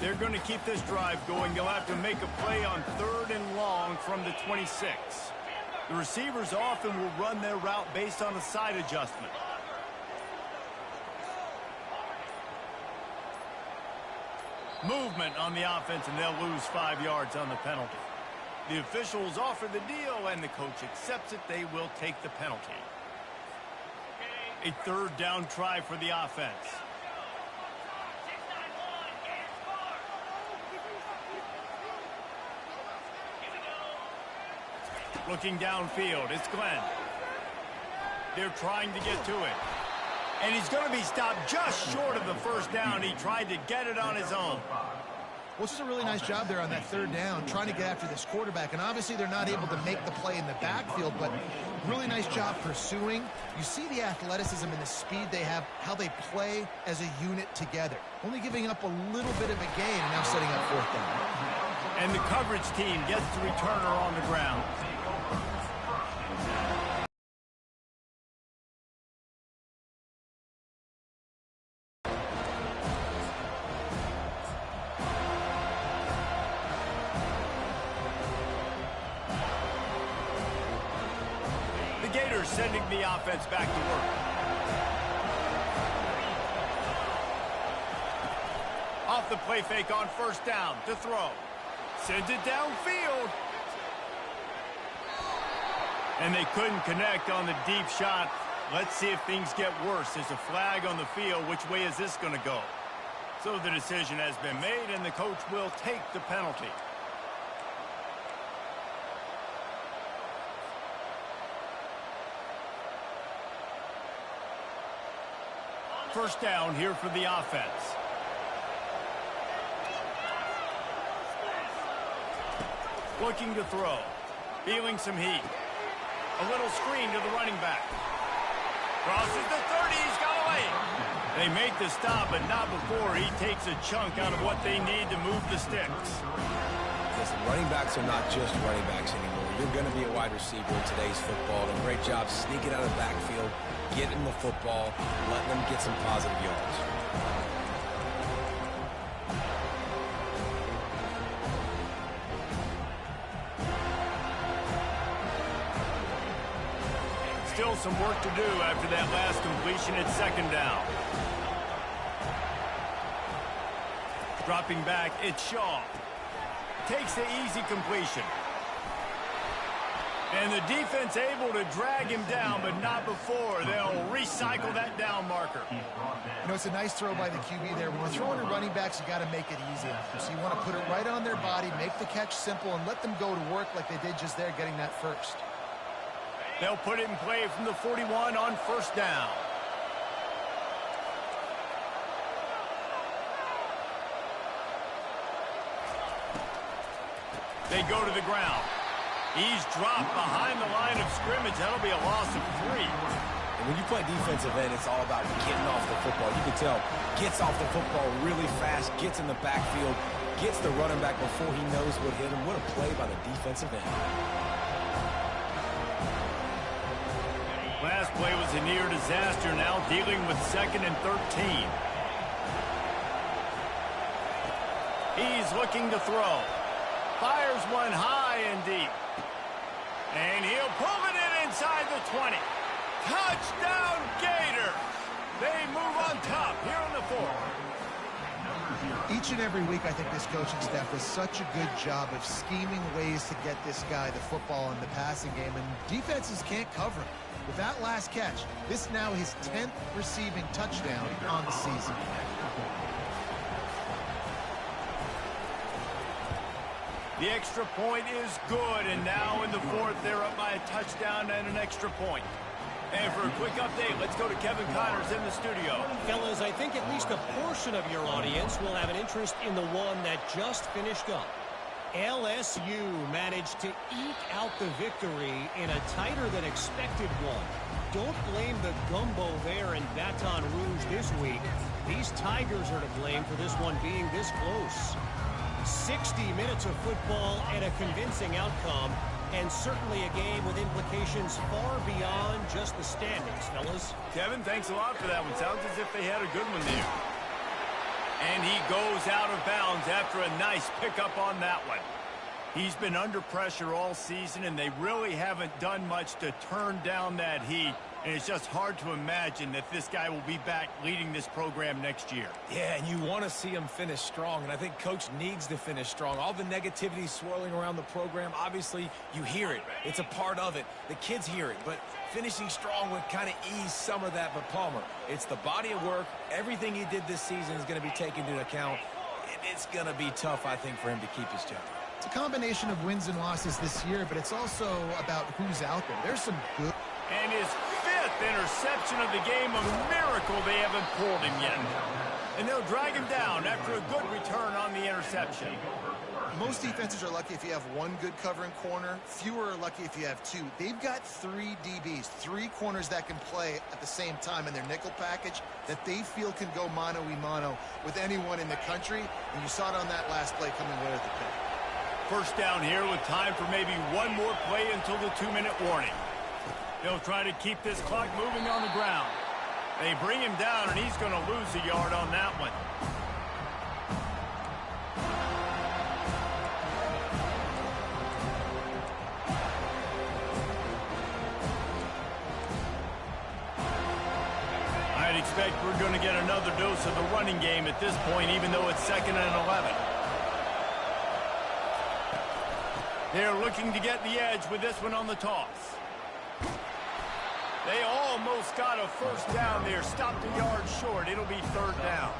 They're going to keep this drive going. They'll have to make a play on 3rd and long from the 26. The receivers often will run their route based on a side adjustment. Movement on the offense, and they'll lose 5 yards on the penalty. The officials offer the deal, and the coach accepts it. They will take the penalty. A 3rd down try for the offense. Looking downfield, it's Glenn. They're trying to get to it. And he's going to be stopped just short of the first down. He tried to get it on his own. Well, it's just a really nice job there on that 3rd down, trying to get after this quarterback. And obviously they're not able to make the play in the backfield, but really nice job pursuing. You see the athleticism and the speed they have, how they play as a unit together. Only giving up a little bit of a gain and now setting up 4th down. And the coverage team gets the returner on the ground. Gators sending the offense back to work. Off the play fake on first down to throw. Sends it downfield. And they couldn't connect on the deep shot. Let's see if things get worse. There's a flag on the field. Which way is this going to go? So the decision has been made, and the coach will take the penalty. First down here for the offense. Looking to throw. Feeling some heat. A little screen to the running back. Crosses the 30. He's got away. They make the stop, but not before he takes a chunk out of what they need to move the sticks. Listen, running backs are not just running backs anymore. You're going to be a wide receiver in today's football. And great job sneaking out of the backfield, getting the football, letting them get some positive yards. Still some work to do after that last completion at second down. Dropping back, it's Shaw. Takes the easy completion. And the defense able to drag him down, but not before. They'll recycle that down marker. You know, it's a nice throw by the QB there. When we're throwing to running backs, you got to make it easy. So you want to put it right on their body, make the catch simple, and let them go to work like they did just there, getting that first. They'll put it in play from the 41 on first down. They go to the ground. He's dropped behind the line of scrimmage. That'll be a loss of 3. And when you play defensive end, it's all about getting off the football. You can tell, gets off the football really fast, gets in the backfield, gets the running back before he knows what hit him. What a play by the defensive end. Last play was a near disaster, now dealing with 2nd and 13. He's looking to throw. Fires one high and deep. And he'll pull it in inside the 20. Touchdown, Gator! They move on top here on the 4. Each and every week, I think this coaching staff does such a good job of scheming ways to get this guy the football in the passing game, and defenses can't cover him. With that last catch, this is now his 10th receiving touchdown on the season. The extra point is good, and now in the fourth, they're up by a touchdown and an extra point. And for a quick update, let's go to Kevin Connors in the studio. Fellas, I think at least a portion of your audience will have an interest in the one that just finished up. LSU managed to eke out the victory in a tighter than expected one. Don't blame the gumbo there in Baton Rouge this week. These Tigers are to blame for this one being this close. 60 minutes of football and a convincing outcome, and certainly a game with implications far beyond just the standings, fellas. Kevin, thanks a lot for that one. Sounds as if they had a good one there. And he goes out of bounds after a nice pickup on that one. He's been under pressure all season, and they really haven't done much to turn down that heat. And it's just hard to imagine that this guy will be back leading this program next year. Yeah, and you want to see him finish strong, and I think Coach needs to finish strong. All the negativity swirling around the program, obviously, you hear it. It's a part of it. The kids hear it, but finishing strong would kind of ease some of that. But Palmer, it's the body of work. Everything he did this season is going to be taken into account, and it's going to be tough, I think, for him to keep his job. It's a combination of wins and losses this year, but it's also about who's out there. There's some good... And his fifth interception of the game, a miracle they haven't pulled him yet. And they'll drag him down after a good return on the interception. Most defenses are lucky if you have one good covering corner. Fewer are lucky if you have two. They've got three DBs, three corners that can play at the same time in their nickel package that they feel can go mano-a-mano with anyone in the country. And you saw it on that last play coming away with the pick. First down here with time for maybe one more play until the 2-minute warning. They'll try to keep this clock moving on the ground. They bring him down, and he's going to lose a yard on that one. I'd expect we're going to get another dose of the running game at this point, even though it's 2nd and 11. They're looking to get the edge with this one on the toss. They almost got a first down there. Stopped a yard short. It'll be 3rd down.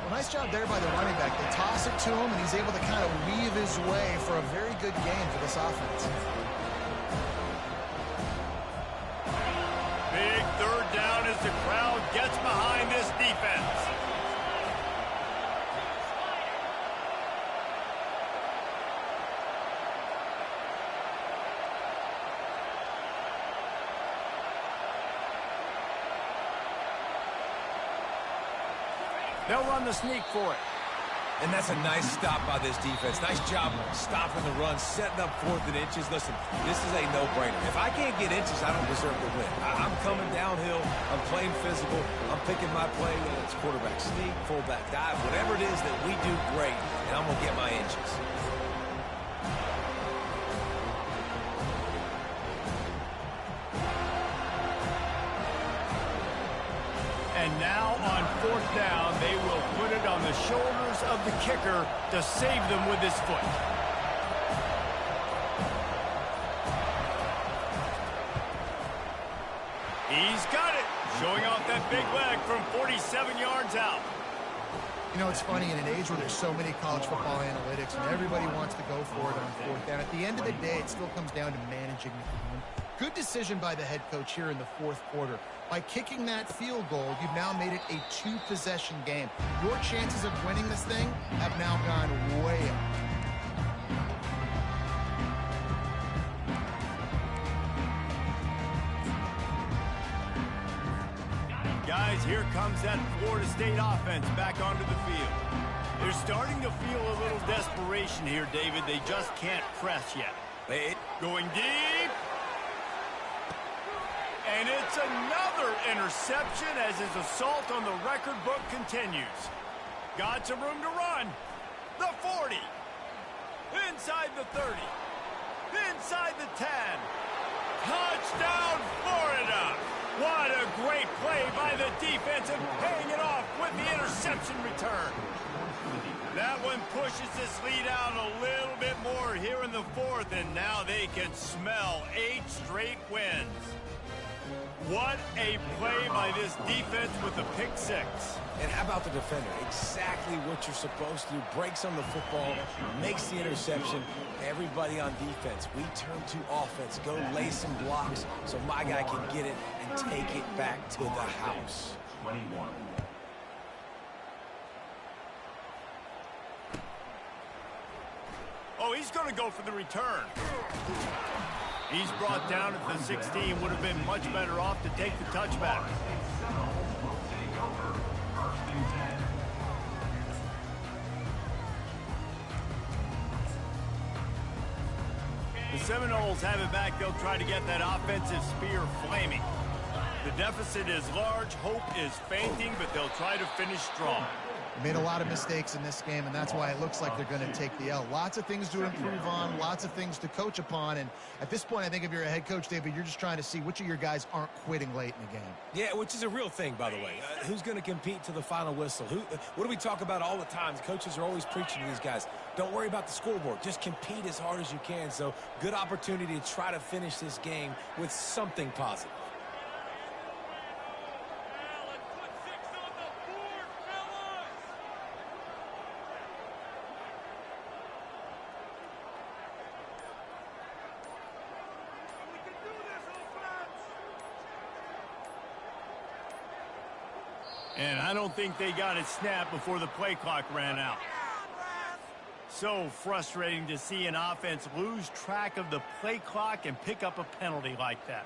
Well, nice job there by the running back. They toss it to him, and he's able to kind of weave his way for a very good game for this offense. Big 3rd down as the crowd gets behind this defense. They'll run the sneak for it. And that's a nice stop by this defense. Nice job stopping the run, setting up 4th and inches. Listen, this is a no-brainer. If I can't get inches, I don't deserve to win. I'm coming downhill. I'm playing physical. I'm picking my play, whether it's quarterback sneak, fullback dive, whatever it is that we do great, and I'm going to get my inches. And now on 4th down, they will put it on the shoulders of the kicker to save them with his foot. He's got it, showing off that big leg from 47 yards out. You know, it's funny, in an age where there's so many college football analytics and everybody wants to go for it on 4th down, at the end of the day, it still comes down to managing the game. Good decision by the head coach here in the 4th quarter. By kicking that field goal, you've now made it a 2-possession game. Your chances of winning this thing have now gone way up. Guys, here comes that Florida State offense back onto the field. They're starting to feel a little desperation here, David. They just can't press yet. Going deep. And it's another interception as his assault on the record book continues. Got some room to run. The 40. Inside the 30. Inside the 10. Touchdown, Florida. What a great play by the defense and paying it off with the interception return. That one pushes this lead out a little bit more here in the 4th, and now they can smell 8 straight wins. What a play by this defense with the pick six. And how about the defender? Exactly what you're supposed to do. Breaks on the football, makes the interception. Everybody on defense, we turn to offense. Go lay some blocks so my guy can get it and take it back to the house. 21. Oh, he's going to go for the return. He's brought down at the 16. Would have been much better off to take the touchback. The Seminoles have it back. They'll try to get that offensive spear flaming. The deficit is large. Hope is fainting, but they'll try to finish strong. They made a lot of mistakes in this game, and that's why it looks like they're going to take the L. Lots of things to improve on, lots of things to coach upon, and at this point, I think if you're a head coach, David, you're just trying to see which of your guys aren't quitting late in the game. Yeah, which is a real thing, by the way. Who's going to compete to the final whistle? What do we talk about all the time? The coaches are always preaching to these guys. Don't worry about the scoreboard. Just compete as hard as you can. So, good opportunity to try to finish this game with something positive. And I don't think they got it snapped before the play clock ran out. So frustrating to see an offense lose track of the play clock and pick up a penalty like that.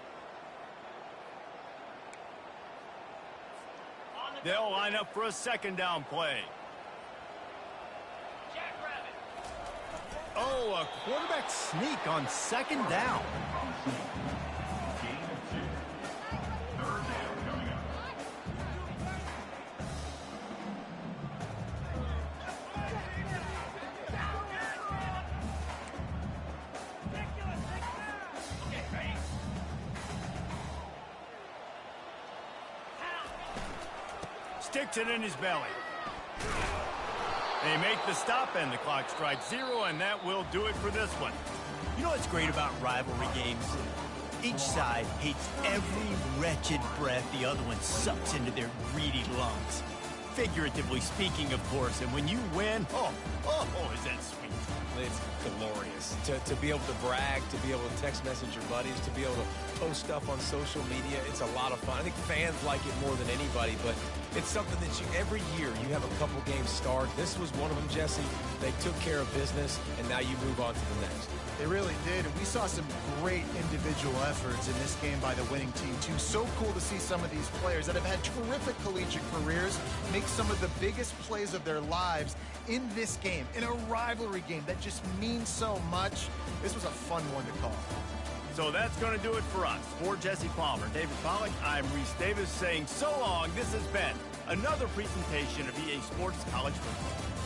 They'll line up for a second down play. Oh, a quarterback sneak on second down. Sticks it in his belly. They make the stop, and the clock strikes 0, and that will do it for this one. You know what's great about rivalry games? Each side hates every wretched breath the other one sucks into their greedy lungs. Figuratively speaking, of course, and when you win, oh, is that sweet. It's glorious to be able to brag, to be able to text message your buddies, to be able to post stuff on social media. It's a lot of fun. I think fans like it more than anybody, but it's something that every year you have a couple games start. This was one of them, Jesse. They took care of business, and now you move on to the next. They really did, and we saw some great individual efforts in this game by the winning team, too. So cool to see some of these players that have had terrific collegiate careers make some of the biggest plays of their lives in this game, in a rivalry game that just means so much. This was a fun one to call. So that's going to do it for us. For Jesse Palmer, David Pollack, I'm Reese Davis saying so long. This has been another presentation of EA Sports College Football.